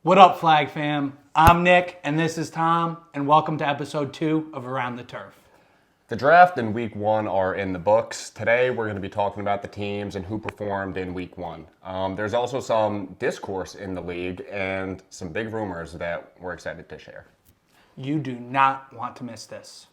What up, Flag fam? I'm Nick, and this is Tom, and welcome to episode 2 of Around the Turf. The draft and week 1 are in the books. Today, we're going to be talking about the teams and who performed in week 1. There's also some discourse in the league and some big rumors that we're excited to share. You do not want to miss this.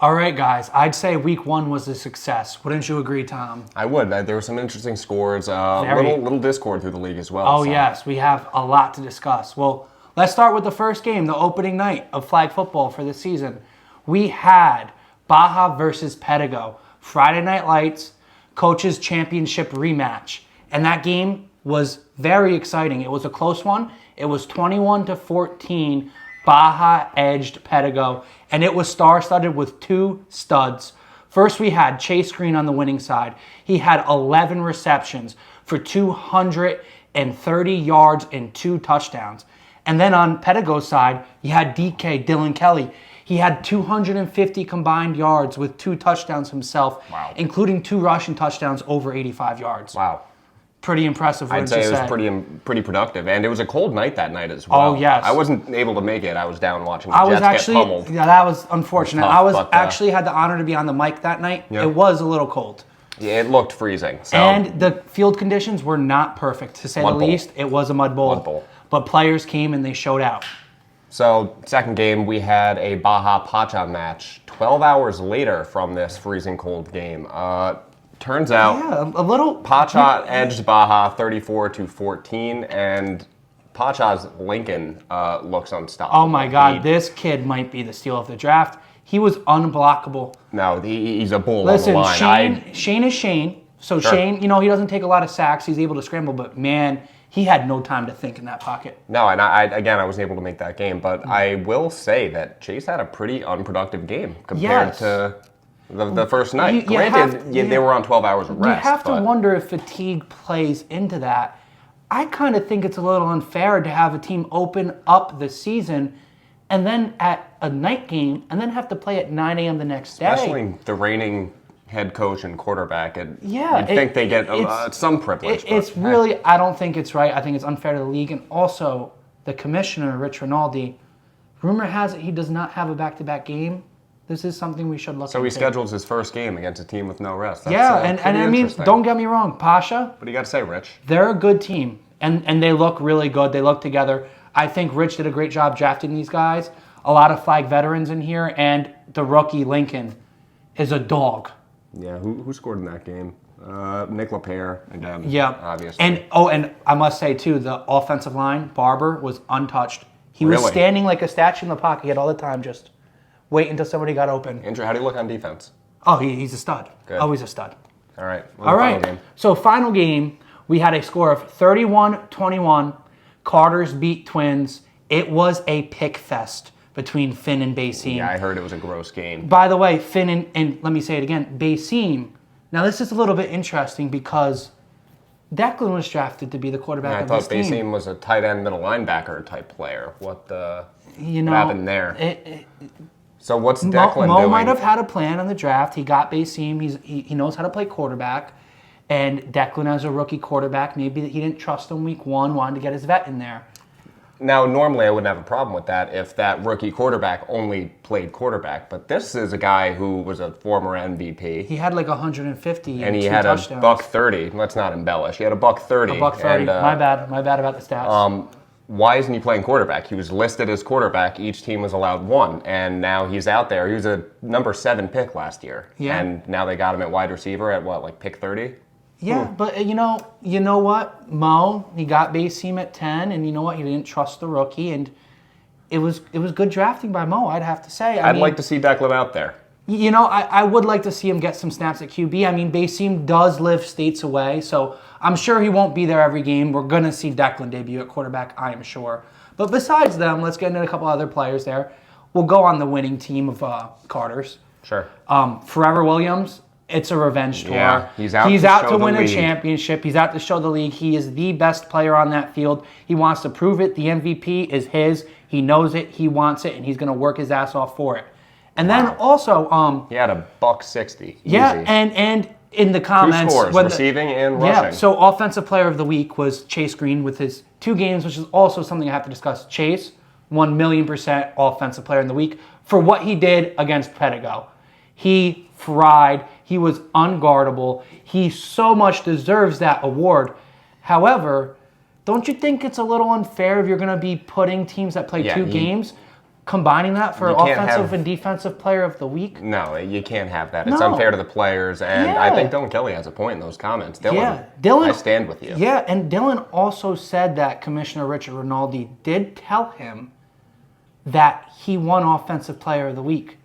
All right, guys, I'd say week 1 was a success. Wouldn't you agree, Tom? I would. There were some interesting scores, little discord through the league as well. Oh, yes, we have a lot to discuss. Well, let's start with the first game, the opening night of flag football for this season. We had Baja versus Pedigo, Friday Night Lights, Coaches Championship rematch. And that game was very exciting. It was a close one. It was 21-14. Baja edged Pedigo, and it was star-studded with 2 studs. First, we had Chase Green on the winning side. He had 11 receptions for 230 yards and 2 touchdowns. And then on Pedigo's side, you had DK, Dylan Kelly. He had 250 combined yards with 2 touchdowns himself, including 2 rushing touchdowns over 85 yards. Wow. Pretty impressive. I'd say it was pretty productive, and it was a cold night that night as well. Oh, yes. I wasn't able to make it. I was down watching the Jets get pummeled. Yeah, that was unfortunate. Tough, I had the honor to be on the mic that night. Yeah. It was a little cold. Yeah, it looked freezing. So. And the field conditions were not perfect, to say the least. It was a mud bowl. But players came and they showed out. So, second game, we had a Baja Pacha match 12 hours later from this freezing cold game. Turns out, a little Pacha edged Baja 34-14, and Pacha's Lincoln looks unstoppable. Oh my God, this kid might be the steal of the draft. He was unblockable. No, he's a bull Listen, on the line. Shane is Shane. So sure. Shane, he doesn't take a lot of sacks. He's able to scramble, but man, he had no time to think in that pocket. No, and I wasn't able to make that game, but I will say that Chase had a pretty unproductive game compared to the first night. Granted, they were on 12 hours of rest. You have to wonder if fatigue plays into that. I kind of think it's a little unfair to have a team open up the season and then at a night game and then have to play at 9 a.m. the next day. Especially the reigning head coach and quarterback. You'd think they get some privilege. I don't think it's right. I think it's unfair to the league. And also, the commissioner, Rich Rinaldi, rumor has it he does not have a back-to-back game. This is something we should look into. So he schedules his first game against a team with no rest. That's and I mean, don't get me wrong, Pasha. What do you got to say, Rich? They're a good team, and they look really good. They look together. I think Rich did a great job drafting these guys. A lot of flag veterans in here, and the rookie Lincoln is a dog. Yeah, who scored in that game? Nick LaPierre again. Yeah, obviously. And I must say too, the offensive line, Barber, was untouched. He was standing like a statue in the pocket. He had all the time just wait until somebody got open. Andrew, how do you look on defense? Oh, he's a stud. Good. Always a stud. All right. All right. So final game, we had a score of 31-21. Carters beat Twins. It was a pick fest between Finn and Basim. Yeah, I heard it was a gross game. By the way, Finn and let me say it again, Basim. Now this is a little bit interesting because Declan was drafted to be the quarterback of this team. I thought Basim was a tight end middle linebacker type player. What happened there? So what's Declan doing? Mo might have had a plan on the draft. He got Basim. He knows how to play quarterback. And Declan, as a rookie quarterback, maybe he didn't trust him week 1, wanted to get his vet in there. Now, normally I wouldn't have a problem with that if that rookie quarterback only played quarterback. But this is a guy who was a former MVP. He had like 150 and he had touchdowns. a $130. Let's not embellish. He had a $130. A $130. My bad about the stats. Why isn't he playing quarterback? He was listed as quarterback. Each team was allowed 1, and now he's out there. He was a number 7 pick last year. Yeah. And now they got him at wide receiver at like pick 30? Yeah, but you know what? Mo, he got Basim at 10, and you know what? He didn't trust the rookie, and it was good drafting by Mo, I'd have to say. I'd like to see Declan out there. I would like to see him get some snaps at QB. I mean, Basim does live states away, so I'm sure he won't be there every game. We're going to see Declan debut at quarterback, I am sure. But besides them, let's get into a couple other players there. We'll go on the winning team of Carters. Sure. Forever Williams, it's a revenge tour. Yeah, he's out to win a championship. He's out to show the league he is the best player on that field. He wants to prove it. The MVP is his. He knows it. He wants it, and he's going to work his ass off for it. And then also, he had a $160. Yeah, Easy. and in the comments, 2 scores, receiving and rushing. Yeah, so offensive player of the week was Chase Green with his 2 games, which is also something I have to discuss. Chase, 1,000,000% offensive player in the week for what he did against Pedigo. He fried. He was unguardable. He so much deserves that award. However, don't you think it's a little unfair if you're going to be putting teams that play 2 games, combining that for offensive and defensive player of the week? No, you can't have that. It's unfair to the players, and I think Dylan Kelly has a point in those comments. Dylan, I stand with you. Yeah, and Dylan also said that Commissioner Richard Rinaldi did tell him that he won offensive player of the week.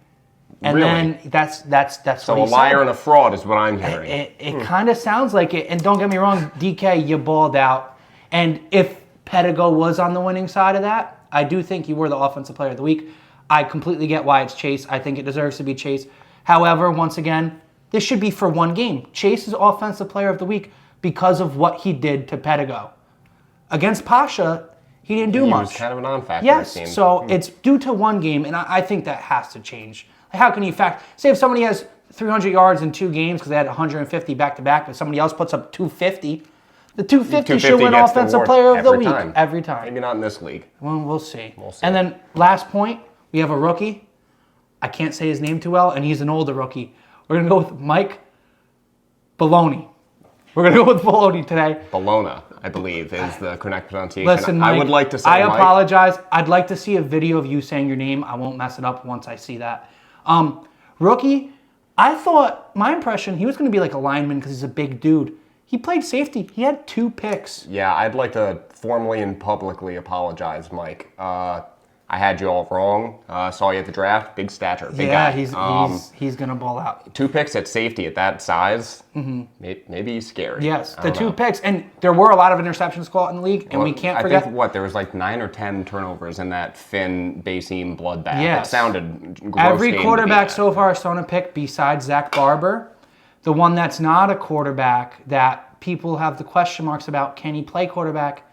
And then that's so what he said. So a liar and a fraud is what I'm hearing. It kind of sounds like it. And don't get me wrong, DK, you balled out. And if Pedigo was on the winning side of that, I do think you were the offensive player of the week. I completely get why it's Chase. I think it deserves to be Chase. However, once again, this should be for 1 game. Chase is offensive player of the week because of what he did to Pedigo. Against Pasha, he didn't do much. He was kind of a non-factor. Yes, so it's due to 1 game, and I think that has to change. How can you say if somebody has 300 yards in 2 games because they had 150 back-to-back, but somebody else puts up 250, the 250 should win offensive player of the week every time. Maybe not in this league. Well, we'll see. And then last point, we have a rookie. I can't say his name too well, and he's an older rookie. We're going to go with Mike Baloney. We're going to go with Baloney today. Bologna, I believe, is the correct pronunciation. Listen, Mike, I would like to say I apologize. I'd like to see a video of you saying your name. I won't mess it up once I see that. Rookie, I thought, my impression, he was going to be like a lineman because he's a big dude. He played safety. He had 2 picks. Yeah, I'd like to formally and publicly apologize, Mike. I had you all wrong. Saw you at the draft. Big stature. Big guy. He's going to ball out. 2 picks at safety at that size. Maybe he's scary. Yes, the 2 picks. And there were a lot of interceptions caught in the league, and we can't forget. I think, there was like 9 or 10 turnovers in that Finn-Basim bloodbath. Yes. It sounded gross. Every quarterback so far has thrown a pick besides Zach Barber. The one that's not a quarterback that people have the question marks about, can he play quarterback?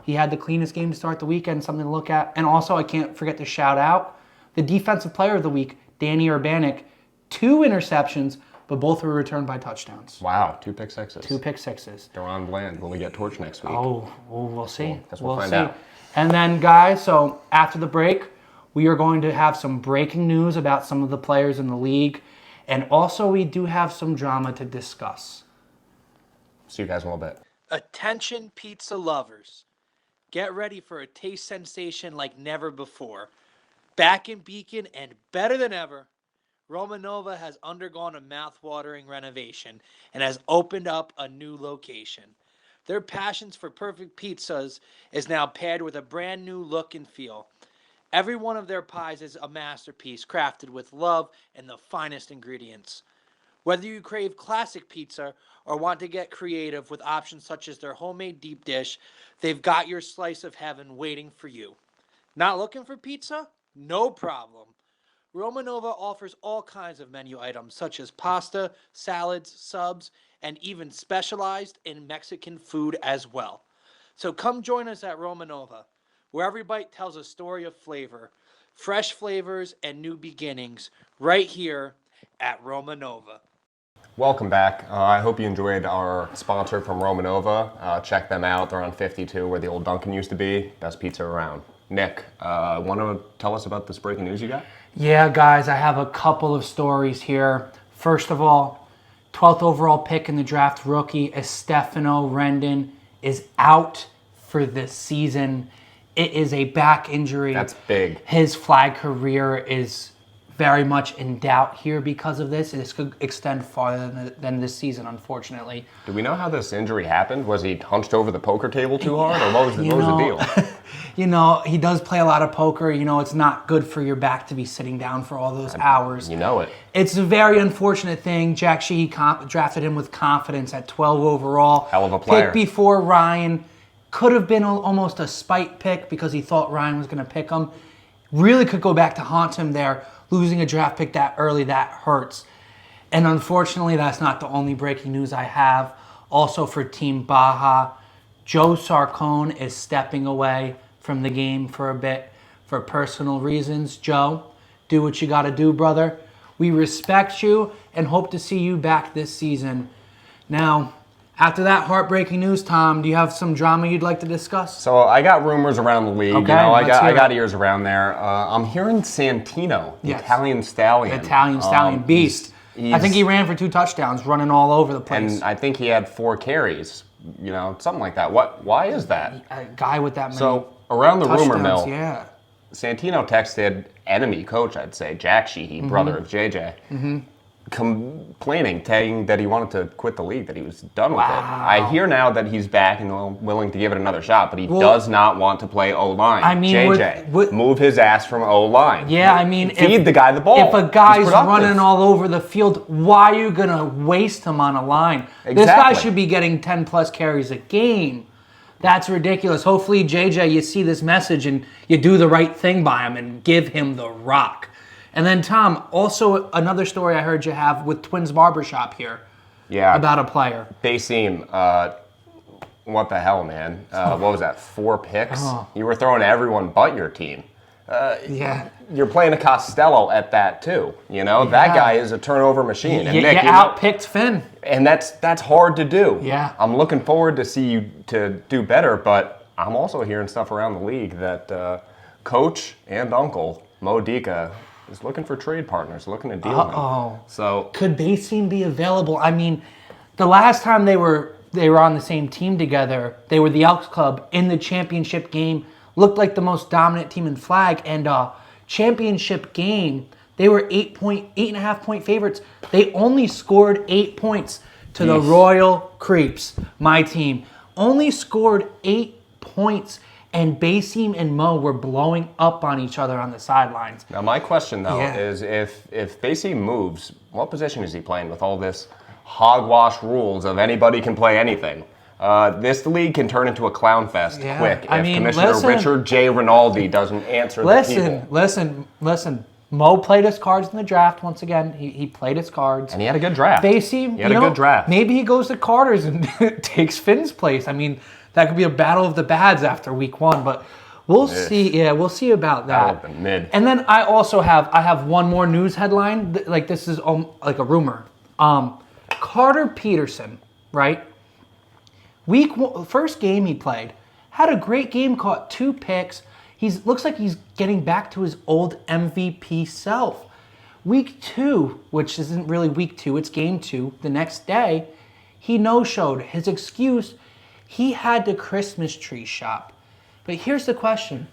He had the cleanest game to start the weekend, something to look at. And also, I can't forget to shout out the defensive player of the week, Danny Urbanek. 2 interceptions, but both were returned by touchdowns. Wow, 2 pick sixes. 2 pick sixes. Deron Bland, will we get torched next week? Oh, we'll see. We'll find out. And then, guys, so after the break, we are going to have some breaking news about some of the players in the league. And also, we do have some drama to discuss. See you guys in a little bit. Attention, pizza lovers. Get ready for a taste sensation like never before. Back in Beacon and better than ever, Romanova has undergone a mouth-watering renovation and has opened up a new location. Their passions for perfect pizzas is now paired with a brand new look and feel. Every one of their pies is a masterpiece crafted with love and the finest ingredients. Whether you crave classic pizza or want to get creative with options such as their homemade deep dish, they've got your slice of heaven waiting for you. Not looking for pizza? No problem. Romanova offers all kinds of menu items such as pasta, salads, subs, and even specialized in Mexican food as well. So come join us at Romanova, where every bite tells a story of flavor, fresh flavors, and new beginnings right here at Romanova. Welcome back. I hope you enjoyed our sponsor from Romanova. Check them out. They're on 52 where the old Dunkin' used to be. Best pizza around. Nick, want to tell us about this breaking news you got? Yeah, guys, I have a couple of stories here. First of all, 12th overall pick in the draft rookie, Estefano Rendon, is out for this season. It is a back injury. That's big. His flag career is very much in doubt here because of this. This could extend farther than this season, unfortunately. Do we know how this injury happened? Was he hunched over the poker table too hard, or what was the deal? You know, he does play a lot of poker. You know, it's not good for your back to be sitting down for all those hours. You know it. It's a very unfortunate thing. Jack Sheehy drafted him with confidence at 12 overall. Hell of a player. Pick before Ryan. Could have been almost a spite pick because he thought Ryan was going to pick him. Really could go back to haunt him there. Losing a draft pick that early, that hurts. And unfortunately, that's not the only breaking news I have. Also for Team Baja, Joe Sarcone is stepping away from the game for a bit for personal reasons. Joe, do what you got to do, brother. We respect you and hope to see you back this season. Now, after that heartbreaking news, Tom, do you have some drama you'd like to discuss? So I got rumors around the league. Okay, I let's got hear it. ears around there. I'm hearing Santino, Yes. Italian Stallion. Italian Stallion Beast. I think he ran for 2 touchdowns, running all over the place. And I think he had 4 carries, something like that. Why is that? A guy with that many So around the rumor touchdowns, mill, yeah. Santino texted enemy coach, I'd say, Jack Sheehy, brother of JJ, complaining, saying that he wanted to quit the league, that he was done with it. I hear now that he's back and willing to give it another shot, but he does not want to play O-line. I mean, JJ, move his ass from O-line. Yeah, I mean, feed the guy the ball. If a guy's running all over the field, why are you going to waste him on a line? Exactly. This guy should be getting 10-plus carries a game. That's ridiculous. Hopefully, JJ, you see this message and you do the right thing by him and give him the rock. And then, Tom, also another story I heard you have with Twins Barbershop here. Yeah. About a player. Bayseam, what the hell, man? What was that, 4 picks? You were throwing to everyone but your team. Yeah. You're playing a Costello at that, too. That guy is a turnover machine. And You Nick, outpicked Finn. and that's hard to do. Yeah. I'm looking forward to see you to do better, but I'm also hearing stuff around the league that coach and uncle, Mo Dika, is looking for trade partners, looking to deal him. So could Bayseam be available? I mean, the last time they were on the same team together, they were the Elks Club in the championship game. Looked like the most dominant team in flag, and championship game, they were 8.5 point favorites. They only scored 8 points to the Royal Creeps, my team. Only scored 8 points. And Bayseam and Mo were blowing up on each other on the sidelines. now my question though is if Bayseam moves, what position is he playing with all this hogwash rules of anybody can play anything? This league can turn into a clown fest quick if Commissioner Richard J. Rinaldi doesn't answer the people. Listen. Mo played his cards in the draft once again. He played his cards. And he had a good draft. Bayseam, he had a good draft. Maybe he goes to Carter's and takes Finn's place. I mean, that could be a battle of the bads after week 1, but we'll see. Yeah, we'll see about that. That would've been mid. And then I also have one more news headline. Like this is like a rumor. Carter Peterson, right? First game he played, had a great game, caught 2 picks. Looks like he's getting back to his old MVP self. Week 2, which isn't really week 2, it's game 2. The next day, he no-showed. His excuse, he had to Christmas tree shop. But here's the question.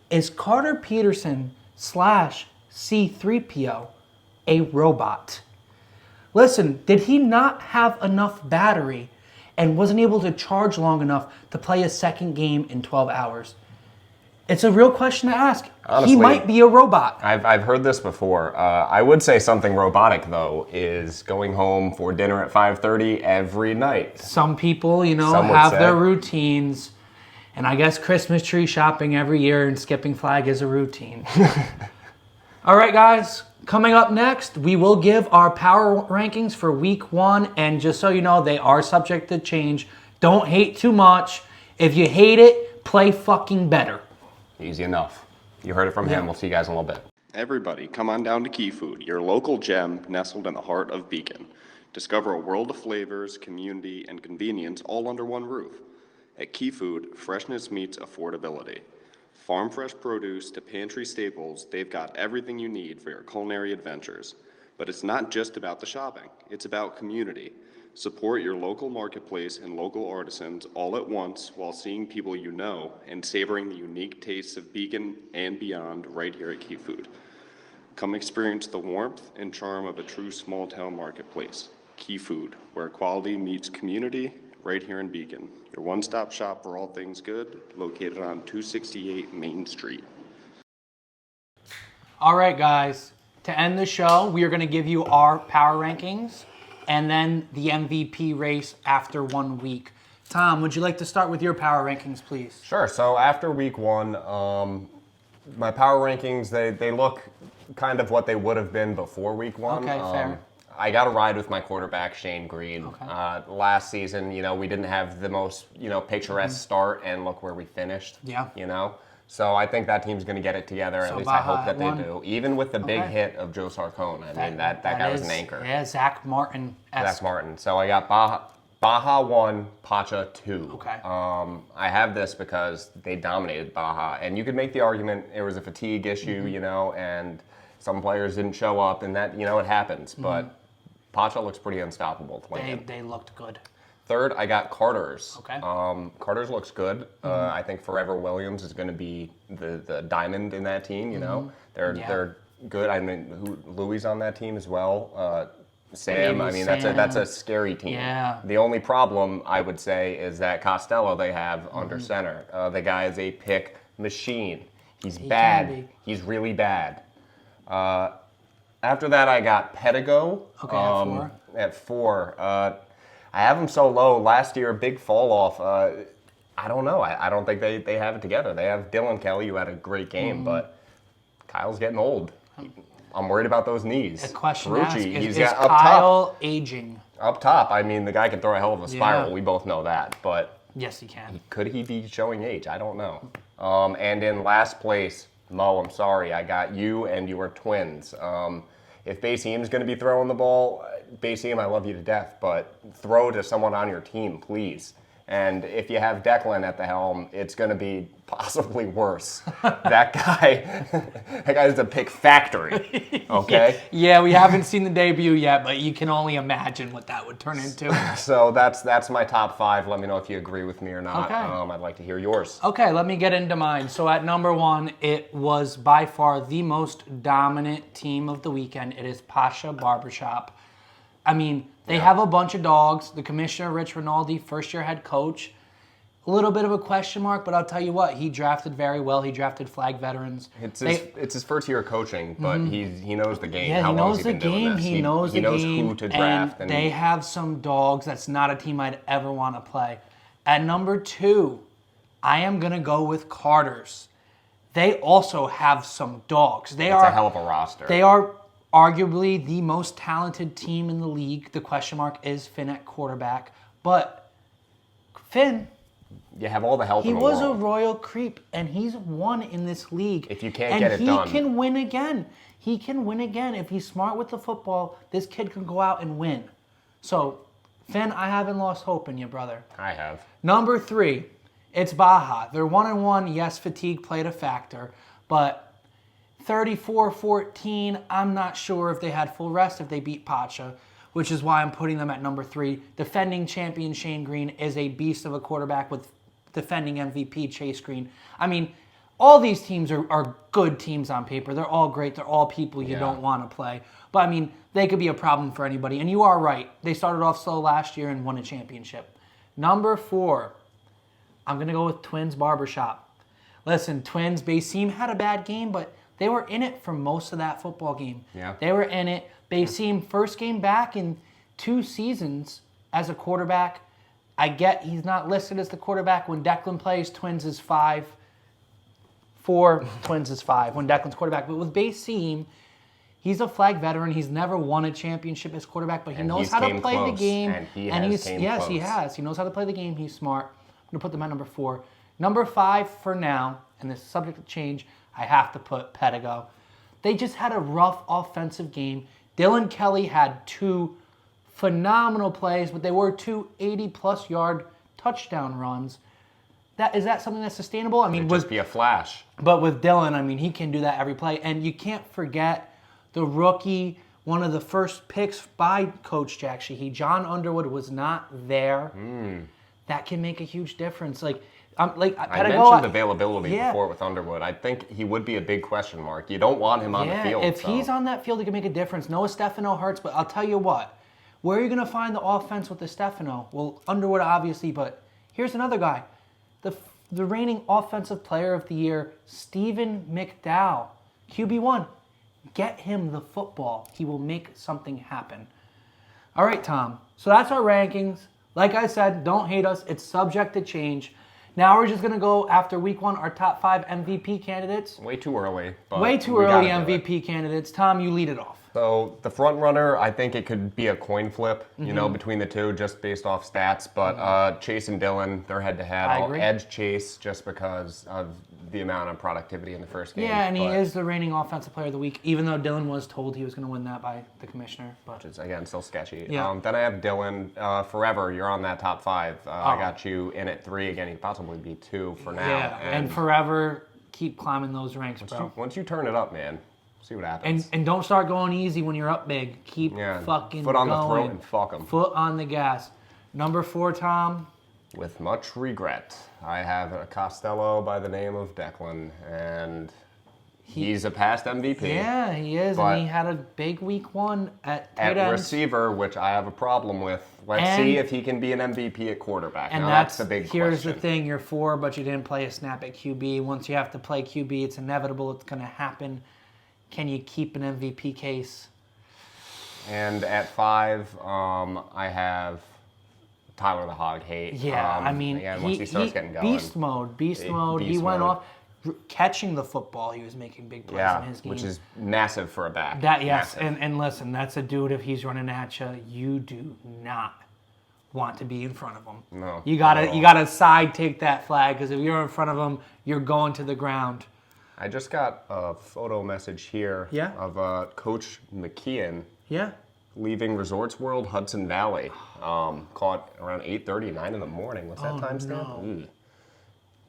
Is Carter Peterson / C3PO a robot? Listen, did he not have enough battery and wasn't able to charge long enough to play a second game in 12 hours? It's a real question to ask. Honestly, he might be a robot. I've heard this before. I would say something robotic, though, is going home for dinner at 5:30 every night. Some people, Some would have say. their routines. And I guess Christmas tree shopping every year and skipping flag is a routine. All right, guys. Coming up next, we will give our power rankings for week 1. And just so you know, they are subject to change. Don't hate too much. If you hate it, play fucking better. Easy enough. You heard it from him. We'll see you guys in a little bit. Everybody, come on down to Key Food, your local gem nestled in the heart of Beacon. Discover a world of flavors, community, and convenience all under one roof. At Key Food, freshness meets affordability. Farm fresh produce to pantry staples, they've got everything you need for your culinary adventures. But it's not just about the shopping, it's about community. Support your local marketplace and local artisans all at once while seeing people you know and savoring the unique tastes of Beacon and beyond right here at Key Food. Come experience the warmth and charm of a true small town marketplace. Key Food, where quality meets community, right here in Beacon. Your one-stop shop for all things good, located on 268 Main Street. All right, guys. To end the show, we are going to give you our power rankings and then the MVP race after 1 week. Tom, would you like to start with your power rankings, please? Sure. So after week one, my power rankings, they look kind of what they would have been before week one. Okay, fair. I got to ride with my quarterback, Shane Green. Okay. Last season, we didn't have the most, picturesque start, and look where we finished. Yeah. So I think that team's going to get it together. So At least I hope Baja that they won? do. Even with the big Okay. hit of Joe Sarcone. I mean, that guy was an anchor. Yeah, Zach Martin. Zach Martin. So I got Baja 1, Pacha 2. Okay. I have this because they dominated Baja. And you could make the argument it was a fatigue issue, and some players didn't show up, and that, it happens. But Pacha looks pretty unstoppable playing. They looked good. Third, I got Carter's. Okay. Carter's looks good. I think Forever Williams is going to be the diamond in that team. They're good. I mean, Louis on that team as well. Sam. Maybe I mean, Sam. that's a scary team. Yeah. The only problem I would say is that Costello they have under center. The guy is a pick machine. He's bad. can be. He's really bad. After that, I got Pedigo. Okay, at 4. At 4. I have him so low. Last year, a big fall off. I don't know. I don't think they have it together. They have Dylan Kelly, who had a great game, but Kyle's getting old. I'm worried about those knees. The question to ask is up Kyle top. aging? Up top, I mean, the guy can throw a hell of a spiral. Yeah. We both know that. But Yes, he can. could he be showing age? I don't know. And in last place, Mo, I'm sorry, I got you and your twins. If Bayseem's going to be throwing the ball, Bayseem, I love you to death, but throw to someone on your team, please. And if you have Declan at the helm, it's going to be possibly worse. that guy's a pick factory. Okay. Yeah, we haven't seen the debut yet, but you can only imagine what that would turn into. So that's my top 5. Let me know if you agree with me or not. Okay. I'd like to hear yours. Okay, let me get into mine. So at number 1, it was by far the most dominant team of the weekend. It is Pasha Barbershop. I mean, they have a bunch of dogs. The commissioner, Rich Rinaldi, first-year head coach. A little bit of a question mark, but I'll tell you what, he drafted very well. He drafted flag veterans. It's his first year of coaching, but he knows the game. Yeah, How he long knows has the he been doing game. this? He knows the game. Who to draft. And they have some dogs. That's not a team I'd ever want to play. At number 2, I am going to go with Carter's. They also have some dogs. It's a hell of a roster. They are arguably the most talented team in the league. The question mark is Finn at quarterback. But Finn, you have all the help in the he was world. a royal creep, and he's won in this league. If you can't get it done. And he can win again. He can win again. If he's smart with the football, this kid can go out and win. So, Finn, I haven't lost hope in you, brother. I have. Number 3, it's Baja. They're 1-1. Yes, fatigue played a factor, but 34-14, I'm not sure if they had full rest if they beat Pacha, which is why I'm putting them at number 3. Defending champion Shane Green is a beast of a quarterback with defending MVP Chase Green. I mean, all these teams are good teams on paper. They're all great. They're all people you don't want to play. But, I mean, they could be a problem for anybody. And you are right. They started off slow last year and won a championship. Number 4, I'm going to go with Twins Barbershop. Listen, Twins, Bayseem had a bad game, but they were in it for most of that football game. Yeah. They were in it. Bayseem, first game back in 2 seasons as a quarterback. I get he's not listed as the quarterback. When Declan plays, Twins is 5. 4, Twins is 5 when Declan's quarterback. But with Bayseem, he's a flag veteran. He's never won a championship as quarterback, but he knows how to play the game. And he has. He knows how to play the game. He's smart. I'm going to put them at number 4. Number 5 for now, and this is subject to change, I have to put Pedigo. They just had a rough offensive game. Dylan Kelly had 2 phenomenal plays, but they were 2 80-plus yard touchdown runs. Is that something that's sustainable? I mean, It'd just be a flash. But with Dylan, I mean, he can do that every play. And you can't forget the rookie, one of the first picks by Coach Jack Sheehy. John Underwood was not there. That can make a huge difference. I mentioned availability before with Underwood. I think he would be a big question mark. You don't want him on the field. If he's on that field, he can make a difference. Noah Stefano hurts, but I'll tell you what. Where are you going to find the offense with the Stefano? Well, Underwood, obviously, but here's another guy. The reigning offensive player of the year, Stephen McDowell, QB1. Get him the football. He will make something happen. All right, Tom. So that's our rankings. Like I said, don't hate us. It's subject to change. Now we're just going to go after week 1, our top 5 MVP candidates. Way too early. But Way too we early gotta do it. MVP candidates. Tom, you lead it off. So the front runner, I think it could be a coin flip, between the two, just based off stats. But Chase and Dillon, they're head-to-head. I I'll agree. edge Chase just because of the amount of productivity in the first game. Yeah, and he but- is the reigning offensive player of the week, even though Dillon was told he was going to win that by the commissioner. But Which is, again, still sketchy. Yeah. Then I have Dillon. Forever, you're on that top 5. I Oh. got you in at 3. Again, you could possibly be 2 for now. yeah, and forever keep climbing those ranks, bro. Once you turn it up, man, see what happens. And don't start going easy when you're up big. Keep fucking foot on going. the throat and fuck 'em. Foot on the gas. Number 4, Tom. With much regret, I have a Costello by the name of Declan, and he's a past MVP. Yeah, he is, But- and he had a big week 1 at tight At ends. receiver, which I have a problem with. Let's And- see if he can be an MVP at quarterback. And now, that's the big here's question. the thing: you're 4, but you didn't play a snap at QB. Once you have to play QB, it's inevitable. It's going to happen. Can you keep an MVP case? And at 5, I have Tyler the Hog Hate. Yeah, I mean, again, once he starts getting going. beast mode. He Beast went mode. off catching the football. He was making big plays Yeah, in his game. which is massive for a back. That yes, Massive. and listen, that's a dude. If he's running at you, you do not want to be in front of him. No. You gotta side take that flag, because if you're in front of him, you're going to the ground. I just got a photo message here Yeah? of Coach McKeon Yeah. leaving Resorts World Hudson Valley. Caught around 8:30, 9 in the morning. What's that time stamp? no.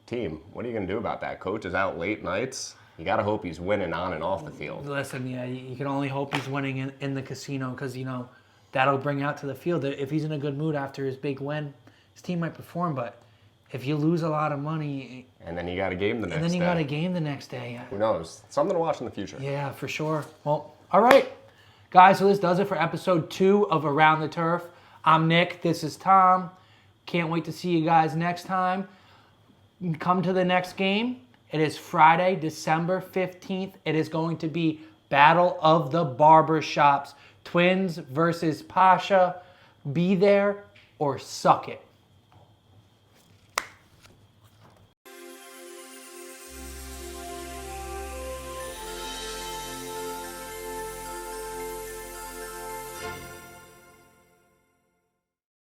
Team, what are you going to do about that? Coach is out late nights. You got to hope he's winning on and off the field. Listen, yeah, you can only hope he's winning in the casino, because that'll bring out to the field that if he's in a good mood after his big win, his team might perform. But if you lose a lot of money, And then you got a game the next and then you day. got a game the next day. Who knows? Something to watch in the future. Yeah, for sure. Well, all right, guys, so this does it for episode 2 of Around the Turf. I'm Nick. This is Tom. Can't wait to see you guys next time. Come to the next game. It is Friday, December 15th. It is going to be Battle of the Barbershops. Twins versus Pasha. Be there or suck it.